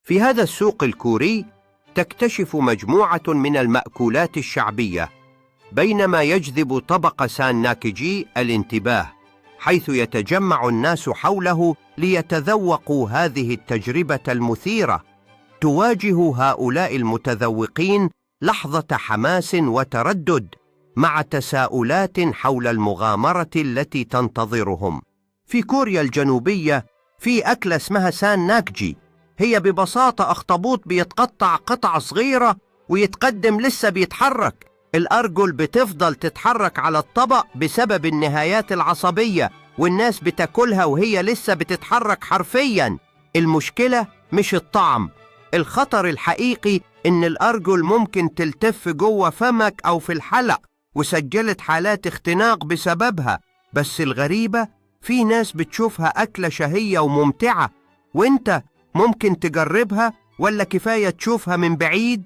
في هذا السوق الكوري تكتشف مجموعة من المأكولات الشعبية، بينما يجذب طبق سان ناكجي الانتباه، حيث يتجمع الناس حوله ليتذوقوا هذه التجربة المثيرة. تواجه هؤلاء المتذوقين لحظة حماس وتردد، مع تساؤلات حول المغامرة التي تنتظرهم. في كوريا الجنوبية في أكلة اسمها سان ناكجي، هي ببساطة أخطبوط بيتقطع قطع صغيرة ويتقدم لسه بيتحرك. الأرجل بتفضل تتحرك على الطبق بسبب النهايات العصبية، والناس بتاكلها وهي لسه بتتحرك حرفياً. المشكلة مش الطعم، الخطر الحقيقي إن الأرجل ممكن تلتف جوه فمك أو في الحلق، وسجلت حالات اختناق بسببها. بس الغريبة، في ناس بتشوفها أكلة شهية وممتعة، وإنت ممكن تجربها ولا كفاية تشوفها من بعيد؟